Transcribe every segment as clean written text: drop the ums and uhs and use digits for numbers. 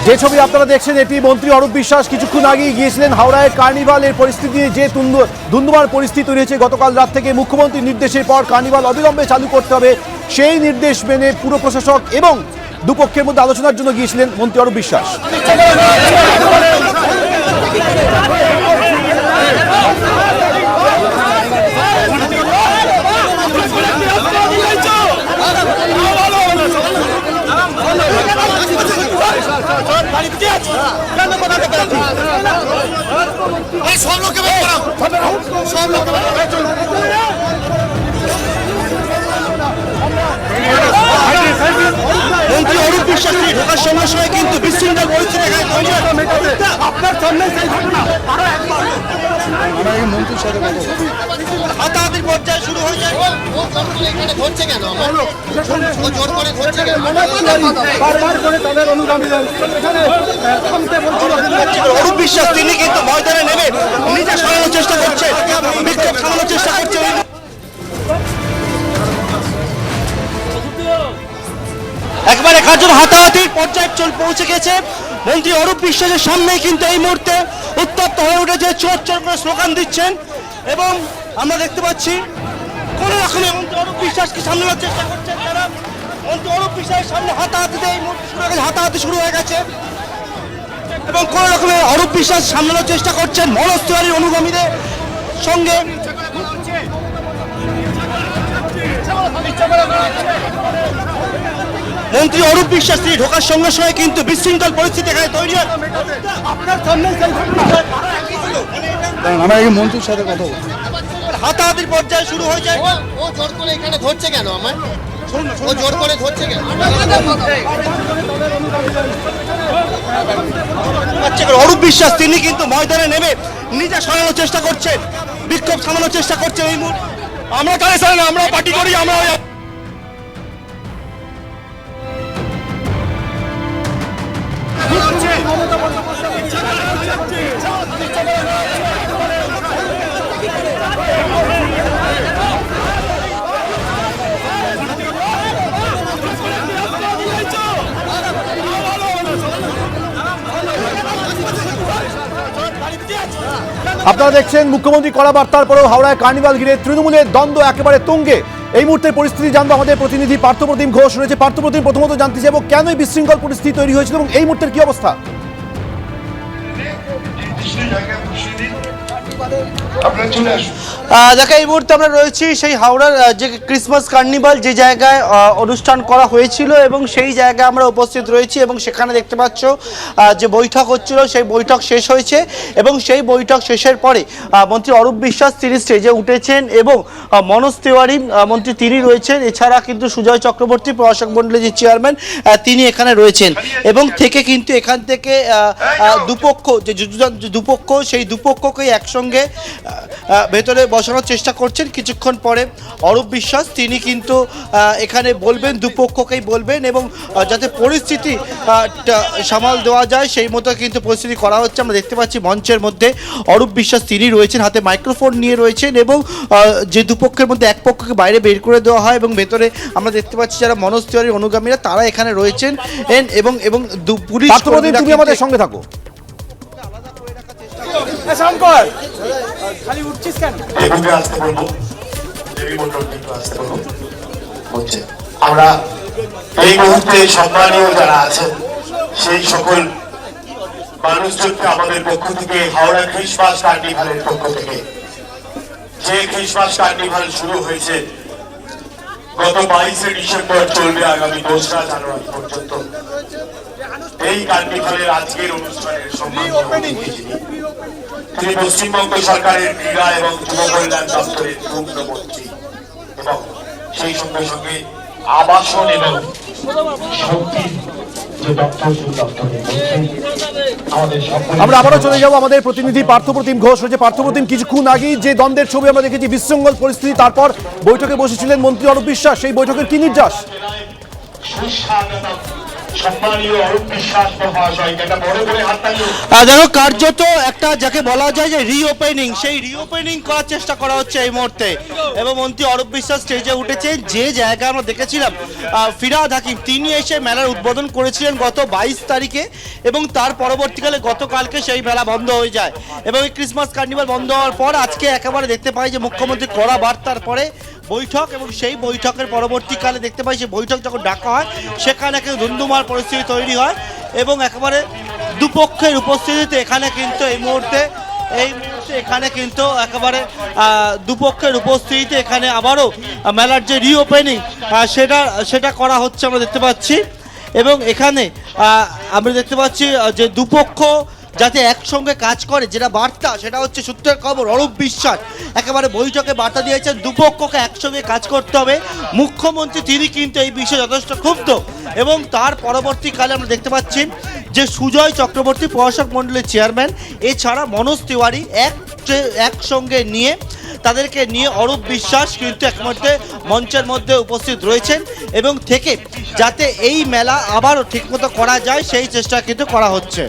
যে ছবি আপনারা দেখছেন এটি মন্ত্রী অরূপ বিশ্বাস কিছুক্ষণ আগেই গিয়েছিলেন হাওড়ায় কার্নিভালের পরিস্থিতি নিয়ে যে ধুন্ধুমার পরিস্থিতি তৈরি হয়েছে গতকাল রাত থেকে মুখ্যমন্ত্রীর নির্দেশের পর কার্নিভাল অবিলম্বে চালু করতে হবে সেই নির্দেশ মেনে পুর প্রশাসক এবং দুপক্ষের মধ্যে আলোচনার জন্য গিয়েছিলেন মন্ত্রী অরূপ বিশ্বাস। মন্ত্রী অরূপ বিশ্বাস ঢোকার সঙ্গে সঙ্গে কিন্তু বিশৃঙ্খল পরিস্থিতি আপনার সামনে সেই ঘটনা মন্ত্রীর সাথে হাতাহাতির পর্যায়ে শুরু হয়ে যায়। ধরছে কেন জোর করে ধরছে কেন অরূপ বিশ্বাস তিনি কিন্তু ময়দানে নেমে নিজে সরানোর চেষ্টা করছে, বিক্ষোভ থামানোর চেষ্টা করছে। একবারে কার্যত হাতাহাতির পর্যায়ে পৌঁছে গেছে। মন্ত্রী অরূপ বিশ্বাসের সামনেই কিন্তু এই মুহূর্তে উত্তপ্ত হয়ে উঠেছে, চোর চোর করে স্লোগান দিচ্ছেন এবং আমরা দেখতে পাচ্ছি কোন রকমে মন্ত্রী অরূপ বিশ্বাসকে সামলানোর চেষ্টা করছেন তারা। মন্ত্রী অরূপ বিশ্বাসের সামনে হাতাহাতিতে এই মুহূর্তে হাতাহাতি শুরু হয়ে গেছে এবং কোন রকমে অরূপ বিশ্বাস সামলানোর চেষ্টা করছেন মনোজ তিওয়ারির অনুগামীদের সঙ্গে। মন্ত্রী অরূপ বিশ্বাস তিনি ঢোকার সঙ্গে সঙ্গে কিন্তু বিশৃঙ্খল পরিস্থিতি এখানে তৈরি হয়। আপনার সামনে মন্ত্রীর সাথে কথা বলছি, হাতাহাতির পর্যায়ে শুরু হয়ে যায়। ও জোর করে এখানে ধরছে কেন আমার ও জোর করে ধরছে কেন অরূপ বিশ্বাস তিনি কিন্তু ময়দানে নেমে নিজে সরানোর চেষ্টা করছেন, বিক্ষোভ থামানোর চেষ্টা করছেন। এই মুহূর্তে আমরা তাদের সাথে আমরা পার্টি করি, আমরা আপনারা দেখছেন মুখ্যমন্ত্রী কড়া বার্তার পরেও হাওড়ায় কার্নিভাল ঘিরে তৃণমূলের দ্বন্দ্ব একেবারে তুঙ্গে। এই মুহূর্তে পরিস্থিতি জানবো আমাদের প্রতিনিধি পার্থপ্রতিম ঘোষ রয়েছে। পার্থপ্রতিম, প্রথমত জানতে চাইব কেন এই বিশৃঙ্খল পরিস্থিতি তৈরি হয়েছিল এবং এই মুহূর্তের কি অবস্থা? দেখো এই মুহূর্তে আমরা রয়েছি সেই হাওড়ার যে ক্রিসমাস কার্নিভাল যে জায়গায় অনুষ্ঠান করা হয়েছিল এবং সেই জায়গায় আমরা উপস্থিত রয়েছি এবং সেখানে দেখতে পাচ্ছ যে বৈঠক হচ্ছিল, সেই বৈঠক শেষ হয়েছে এবং সেই বৈঠক শেষের পরে মন্ত্রী অরূপ বিশ্বাস তিনি স্টেজে উঠেছেন এবং মনোজ তিওয়ারি মন্ত্রী তিনি রয়েছেন, এছাড়া কিন্তু সুজয় চক্রবর্তী প্রশাসক মণ্ডলের যে চেয়ারম্যান তিনি এখানে রয়েছেন এবং থেকে কিন্তু এখান থেকে দুপক্ষ যে দুপক্ষ সেই দুপক্ষকে একসঙ্গে ভেতরে বসানোর চেষ্টা করছেন। কিছুক্ষণ পরে অরূপ বিশ্বাস তিনি কিন্তু এখানে বলবেন, দুপক্ষকেই বলবেন এবং যাতে পরিস্থিতি সামাল দেওয়া যায় সেই মতো কিন্তু পরিস্থিতি করা হচ্ছে। আমরা দেখতে পাচ্ছি মঞ্চের মধ্যে অরূপ বিশ্বাস তিনি রয়েছেন, হাতে মাইক্রোফোন নিয়ে রয়েছেন এবং যে দুপক্ষের মধ্যে এক পক্ষকে বাইরে বের করে দেওয়া হয় এবং ভেতরে আমরা দেখতে পাচ্ছি যারা মনোজ তিওয়ারির অনুগামীরা তারা এখানে রয়েছেন এবং এবং পুলিশ তুমি আমাদের সঙ্গে থাকো। আমরা এই মুহূর্তে সম্মানীয় যারা আছেন সেই সকল মানুষজনকে আমাদের পক্ষ থেকে হাওড়া ক্রিসমাস কার্নিভালের পক্ষ থেকে যে ক্রিসমাস কার্নিভাল শুরু হয়েছে গত 22শে ডিসেম্বর চলবে আগামী 2রা জানুয়ারি পর্যন্ত। এই কার্নিভালের আজকের অনুষ্ঠানের সম্মানীয় অতিথি তিনি পশ্চিমবঙ্গ সরকারের ক্রীড়া এবং যুব কল্যাণ দপ্তরের মুখ্যমন্ত্রী এবং সেই সঙ্গে সঙ্গে আবাসন এবং শক্তির যে দপ্তর সেই দপ্তরের আমাদের আমরা আবারও চলে যাব আমাদের প্রতিনিধি পার্থপ্রতিম ঘোষ রয়েছে। পার্থপ্রতিম, কিছুক্ষণ আগেই যে দ্বন্দ্বের ছবি আমরা দেখেছি, বিশৃঙ্খল পরিস্থিতি, তারপর বৈঠকে বসেছিলেন মন্ত্রী অরূপ বিশ্বাস, সেই বৈঠকের কি নির্যাস? দেখো, কার্যত একটা যাকে বলা যায় যে রিওপেনিং, সেই রিওপেনিং করার চেষ্টা করা হচ্ছে এই মুহূর্তে। এবং মন্ত্রী অরূপ বিশ্বাস স্টেজে উঠেছে, যে জায়গা আমরা দেখেছিলাম ফিরহাদ হাকিম তিনি এসে মেলার উদ্বোধন করেছিলেন গত 22 তারিখে, এবং তার পরবর্তীকালে গতকালকে সেই মেলা বন্ধ হয়ে যায়। এবং এই ক্রিসমাস কার্নিভাল বন্ধ হওয়ার পর আজকে একেবারে দেখতে পাই যে মুখ্যমন্ত্রী কড়া বার্তার পরে বৈঠক, এবং সেই বৈঠকের পরবর্তীকালে দেখতে পাই যে বৈঠক যখন ডাকা হয় সেখানে একটা ধুন্ধুমার পরিস্থিতি তৈরি হয়, এবং একেবারে দুপক্ষের উপস্থিতিতে এখানে কিন্তু এই মুহূর্তে এখানে কিন্তু একেবারে দুপক্ষের উপস্থিতিতে এখানে আবারও মেলার যে রিওপেনিং সেটা করা হচ্ছে আমরা দেখতে পাচ্ছি। এবং এখানে আমরা দেখতে পাচ্ছি যে দুপক্ষ যাতে একসঙ্গে কাজ করে, যেটা বার্তা সেটা হচ্ছে সূত্রের খবর অরূপ বিশ্বাস একেবারে বৈঠকে বার্তা দিয়েছেন দুপক্ষকে একসঙ্গে কাজ করতে হবে। মুখ্যমন্ত্রী তিনি কিন্তু এই বিষয়ে যথেষ্ট ক্ষুব্ধ, এবং তার পরবর্তীকালে আমরা দেখতে পাচ্ছি যে সুজয় চক্রবর্তী প্রশাসক মণ্ডলীর চেয়ারম্যান, এছাড়া মনোজ তিওয়ারি একসঙ্গে নিয়ে তাদেরকে নিয়ে অরূপ বিশ্বাস কিন্তু একমাত্র মঞ্চের মধ্যে উপস্থিত রয়েছেন, এবং থেকে যাতে এই মেলা আবারও ঠিকমতো করা যায় সেই চেষ্টা কিন্তু করা হচ্ছে।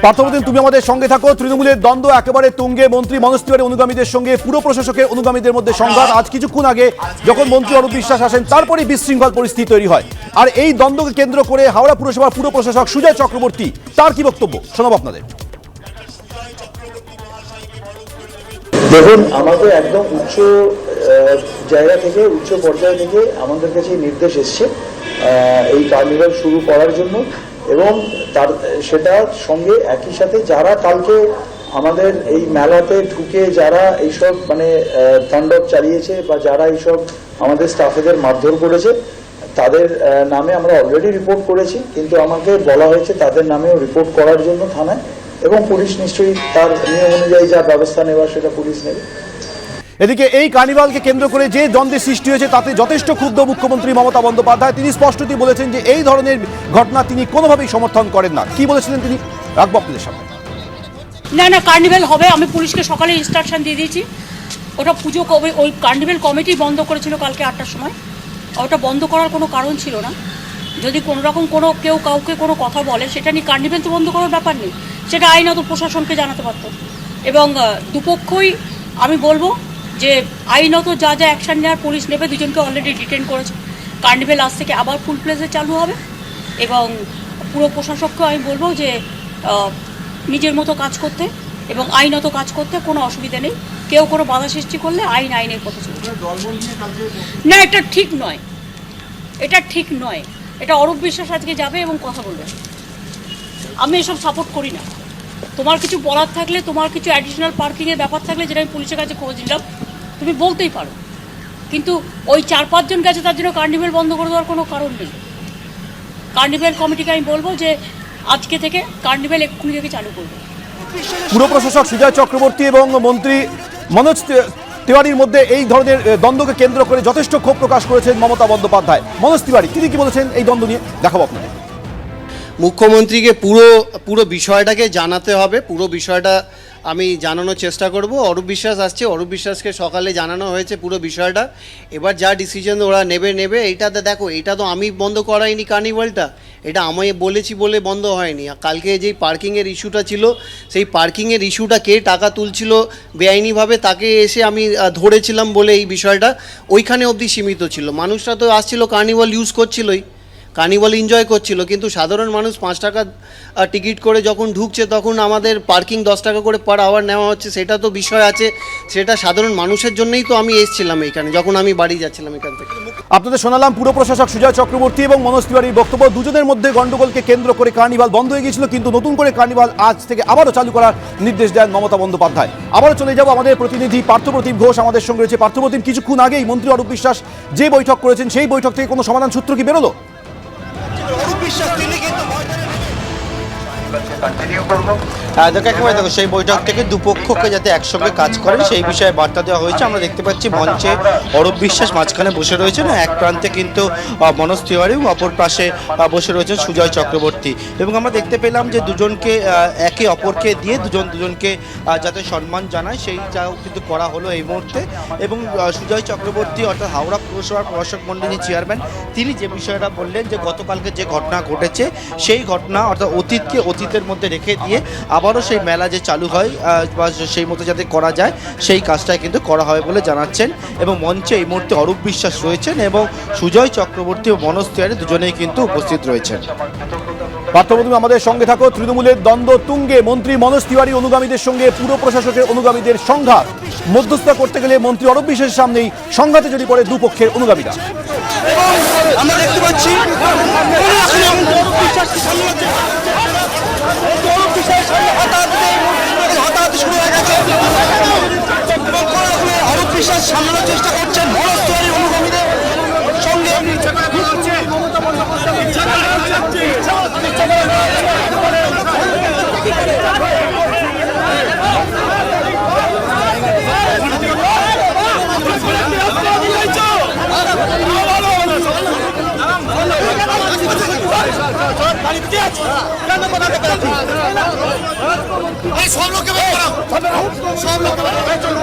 পার্থপ্রতিম, তুমি আমাদের সঙ্গে থাকো। তৃণমূলের দ্বন্দ্ব একেবারে তুঙ্গে, মন্ত্রী মনোজ তিওয়ারি অনুগামীদের সঙ্গে পুর প্রশাসকের অনুগামীদের মধ্যে সংঘাত। আজ কিছুক্ষণ আগে যখন মন্ত্রী অরূপ বিশ্বাস আসেন তারপরে বিশৃঙ্খল পরিস্থিতি তৈরি হয়, আর এই দ্বন্দ্বকে কেন্দ্র করে হাওড়া পুরসভার পুর প্রশাসক সুজয় চক্রবর্তী তার কি বক্তব্য শোনাবো আপনাদের। দেখুন, আমাদের একদম উচ্চ জায়গা থেকে, উচ্চ পর্যায় থেকে আমাদের কাছে নির্দেশ এসছে এই কার্নিভাল শুরু করার জন্য, এবং তার সেটার সঙ্গে একই সাথে যারা কালকে আমাদের এই মেলাতে ঢুকে যারা এইসব তাণ্ডব চালিয়েছে বা যারা এইসব আমাদের স্টাফেদের মারধর করেছে তাদের নামে আমরা অলরেডি রিপোর্ট করেছি, কিন্তু আমাকে বলা হয়েছে তাদের নামেও রিপোর্ট করার জন্য থানায়, এবং পুলিশ নিশ্চয়ই তার নিয়ম অনুযায়ী যা ব্যবস্থা নেওয়ার সেটা পুলিশ নেবে। এদিকে এই কার্নিভালকে কেন্দ্র করে যে দ্বন্দ্বের সৃষ্টি হয়েছে তাতে যথেষ্ট ক্ষুব্ধ মুখ্যমন্ত্রী মমতা বন্দ্যোপাধ্যায়। তিনি স্পষ্টতই বলেছেন যে এই ধরনের ঘটনা তিনি কোনোভাবেই সমর্থন করেন না। কি বলেছিলেন তিনি, রাখবো আপনাদের সামনে। না, কার্নিভাল হবে। আমি পুলিশকে সকালে ইনস্ট্রাকশন দিয়ে দিয়েছি। ওটা পুজো ওই কার্নিভাল কমিটি বন্ধ করেছিল কালকে 8টার সময়। ওটা বন্ধ করার কোনো কারণ ছিল না। যদি কোনো রকম কেউ কাউকে কোনো কথা বলে সেটা নিয়ে কার্নিভাল তো বন্ধ করার ব্যাপার নেই, সেটা আইনত প্রশাসনকে জানাতে পারত। এবং দুপক্ষই আমি বলবো যে আইনত যা অ্যাকশন নেওয়ার পুলিশ নেবে। দুজনকে অলরেডি ডিটেন করেছে। কার্নিভাল আজ থেকে আবার ফুল প্লেসে চালু হবে, এবং পুরো প্রশাসককেও আমি বলবো যে নিজের মতো কাজ করতে এবং আইনত কাজ করতে কোনো অসুবিধা নেই। কেউ কোনো বাধা সৃষ্টি করলে আইনের পথে চলবে। না, এটা ঠিক নয়, এটা ঠিক নয়। এটা অরূপ বিশ্বাস আজকে যাবে এবং কথা বলবে। আমি এসব সাপোর্ট করি না। তোমার কিছু বলার থাকলে, তোমার কিছু অ্যাডিশনাল পার্কিংয়ের ব্যাপার থাকলে, যেটা আমি পুলিশের কাছে খোঁজ নিলাম, তুমি বলতেই পারো। কিন্তু ওই 4-5 জন গেছে তার জন্য কার্নিভাল বন্ধ করে দেওয়ার কোনো কারণ নেই। কার্নিভাল কমিটিকে আমি বলবো যে আজকে থেকে কার্নিভাল এক্ষুনি থেকে চালু করবে। পুর প্রশাসক সুজয় চক্রবর্তী এবং মন্ত্রী মনোজ তিওয়ারির মধ্যে এই ধরনের দ্বন্দ্বকে কেন্দ্র করে যথেষ্ট ক্ষোভ প্রকাশ করেছেন মমতা বন্দ্যোপাধ্যায়। মনোজ তিওয়ারি তিনি কি বলেছেন এই দ্বন্দ্ব নিয়ে, দেখাবো আপনাদের। মুখ্যমন্ত্রীকে পুরো বিষয়টাকে জানাতে হবে। পুরো বিষয়টা আমি জানানোর চেষ্টা করব। অরূপ বিশ্বাস আসছে, অরূপ বিশ্বাসকে সকালে জানানো হয়েছে পুরো বিষয়টা। এবার যা ডিসিশন ওরা নেবে। এইটাতে দেখো, এটা তো আমি বন্ধ করাইনি কার্নিভালটা, এটা আমি বলেছি বলে বন্ধ হয়নি। কালকে যেই পার্কিংয়ের ইস্যুটা ছিল, সেই পার্কিংয়ের ইস্যুটা কে টাকা তুলছিল বেআইনিভাবে তাকে এসে আমি ধরেছিলাম বলে এই বিষয়টা ওইখানে অবধি সীমিত ছিল। মানুষরা তো আসছিল, কার্নিভাল ইউজ করছিলই, কার্নিভাল এনজয় করছিল, কিন্তু সাধারণ মানুষ 5 টাকা টিকিট করে যখন ঢুকছে তখন আমাদের পার্কিং 10 টাকা করে পার আওয়ার নেওয়া হচ্ছে। সেটা তো বিষয় আছে, সেটা সাধারণ মানুষের জন্যই তো আমি এসেছিলাম এইখানে, যখন আমি বাড়ি যাচ্ছিলাম এখান থেকে। আপনাদের শোনালাম পুর প্রশাসক সুজয় চক্রবর্তী এবং মনোজ তিওয়ারির বক্তব্য। দুজনের মধ্যে গন্ডগোলকে কেন্দ্র করে কার্নিভাল বন্ধ হয়ে গিয়েছিল, কিন্তু নতুন করে কার্নিভাল আজ থেকে আবারও চালু করার নির্দেশ দেন মমতা বন্দ্যোপাধ্যায়। আবারও চলে যাব আমাদের প্রতিনিধি পার্থপ্রতিম ঘোষ আমাদের সঙ্গে রয়েছে। পার্থপ্রতিম, কিছুক্ষণ আগেই মন্ত্রী অরূপ বিশ্বাস যে বৈঠক করেছেন সেই বৈঠক থেকে কোনো সমাধান সূত্র কি বেরোলো? দেখো সেই বৈঠক থেকে দুপক্ষকে যাতে একসঙ্গে কাজ করেন সেই বিষয়ে বার্তা দেওয়া হয়েছে। আমরা দেখতে পাচ্ছি মঞ্চে অরূপ বিশ্বাস মাঝখানে বসে রয়েছেন, এক প্রান্তে কিন্তু মনোজ তিওয়ারি এবং অপর পাশে বসে রয়েছেন সুজয় চক্রবর্তী। এবং আমরা দেখতে পেলাম যে দুজনকে একে অপরকে দিয়ে দুজনকে যাতে সম্মান জানায় সেইটাও কিন্তু করা হলো এই মুহূর্তে। এবং সুজয় চক্রবর্তী অর্থাৎ হাওড়া পুরসভার প্রশাসক মণ্ডলীর চেয়ারম্যান, তিনি যে বিষয়টা বললেন যে গতকালকে যে ঘটনা ঘটেছে সেই ঘটনা অর্থাৎ অতীতকে অতীতের মধ্যে রেখে দিয়ে আবারও সেই মেলা যে চালু হয় বা সেই মতো যাতে করা যায় সেই কাজটাই কিন্তু করা হবে বলে জানাচ্ছেন। এবং মঞ্চে এই মুহূর্তে অরূপ বিশ্বাস রয়েছেন এবং সুজয় চক্রবর্তী ও মনোজ তিওয়ারি দুজনেই কিন্তু উপস্থিত রয়েছেন। পার্থপ্রতিম, আমাদের সঙ্গে থাকো। তৃণমূলের দ্বন্দ্ব তুঙ্গে, মন্ত্রী মনোজ তিওয়ারি অনুগামীদের সঙ্গে পুর প্রশাসকের অনুগামীদের সংঘাত। মধ্যস্থতা করতে গেলে মন্ত্রী অরূপ বিশ্বাসের সামনেই সংঘাতে জড়িয়ে পড়ে দুপক্ষের অনুগামীরা। আমরা দেখতে পাচ্ছি শুরু হয়ে গেছে। অরূপ বিশ্বাস সামলানোর চেষ্টা করছেন মনোজ তিওয়ারির অনুগামীদের সঙ্গে। সব লোককে বের করো, সব লোককে বের করো।